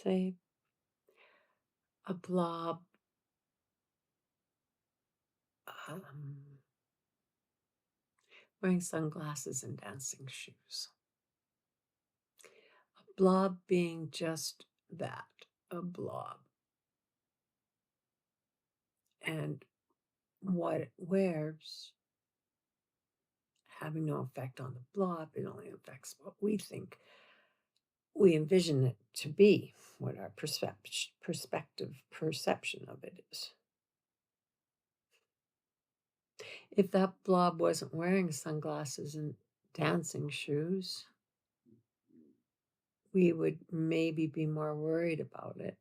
say a blob, um, wearing sunglasses and dancing shoes. A blob being just that, a blob. And what it wears having no effect on the blob, it only affects what we think we envision it to be, what our perception of it is. If that blob wasn't wearing sunglasses and dancing shoes, we would maybe be more worried about it,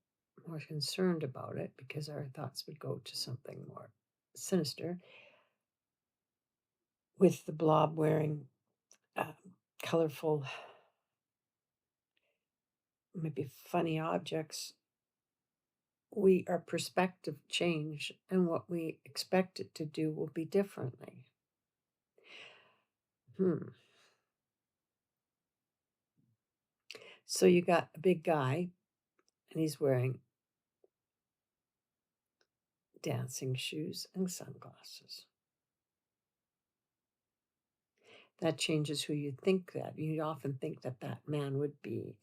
more concerned about it, because our thoughts would go to something more sinister. With the blob wearing uh, colorful, maybe funny objects, our perspective change, and what we expect it to do will be differently. So you got a big guy, and he's wearing dancing shoes and sunglasses. That changes who you think that. You often think that that man would be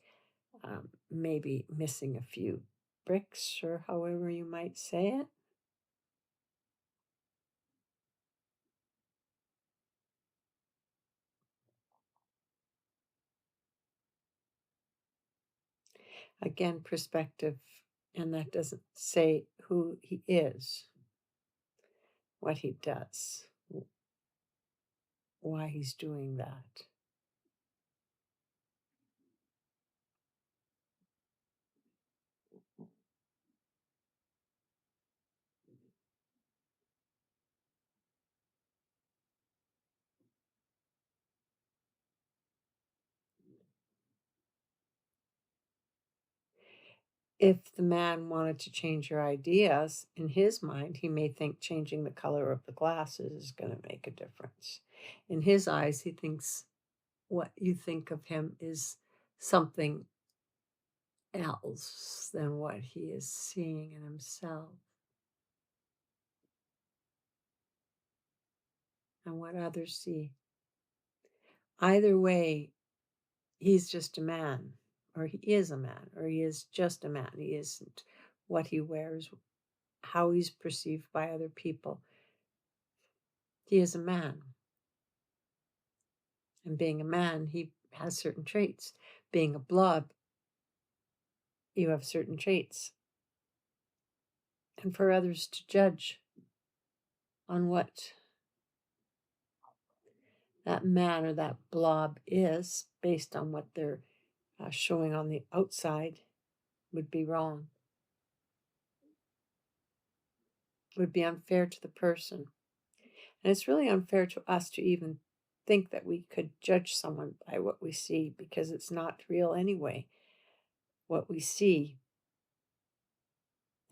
maybe missing a few bricks, or however you might say it. Again, perspective, and that doesn't say who he is, what he does, why he's doing that. If the man wanted to change your ideas, in his mind, he may think changing the color of the glasses is going to make a difference. In his eyes, he thinks what you think of him is something else than what he is seeing in himself and what others see. Either way, he's just a man, or he is a man, or he is just a man. He isn't what he wears, how he's perceived by other people. He is a man. And being a man, he has certain traits. Being a blob, you have certain traits. And for others to judge on what that man or that blob is based on what they're showing on the outside would be wrong. Would be unfair to the person. And it's really unfair to us to even think that we could judge someone by what we see, because it's not real anyway. What we see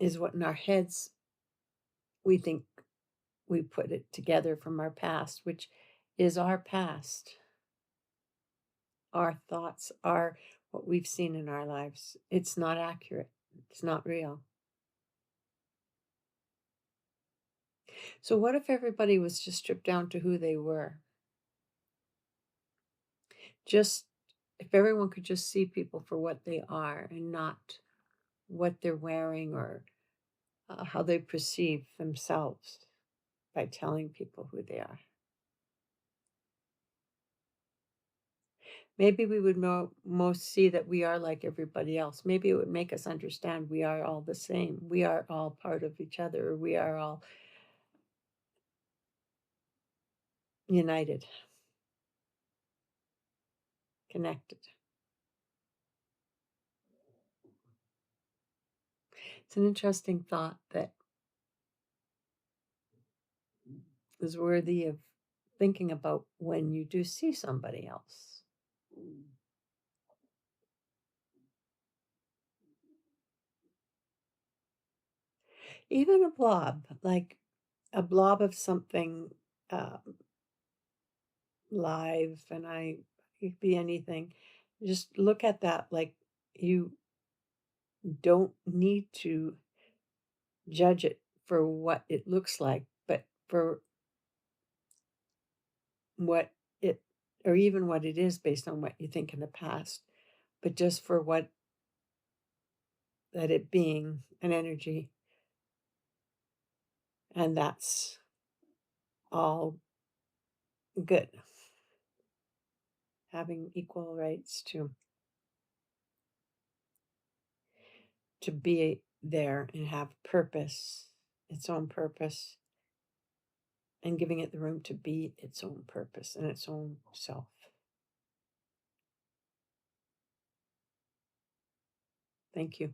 is what in our heads we think we put it together from our past, which is our past. Our thoughts are what we've seen in our lives. It's not accurate. It's not real. So what if everybody was just stripped down to who they were? Just if everyone could just see people for what they are and not what they're wearing, or how they perceive themselves by telling people who they are. Maybe we would most see that we are like everybody else. Maybe it would make us understand we are all the same. We are all part of each other. We are all united, connected. It's an interesting thought that is worthy of thinking about when you do see somebody else. Even a blob, like a blob of something uh, live, and it could be anything. Just look at that like you don't need to judge it for what it looks like, but for what it or even what it is based on what you think in the past, but just for what that it being an energy, and that's all good. Having equal rights to be there and have purpose, its own purpose, and giving it the room to be its own purpose and its own self. Thank you.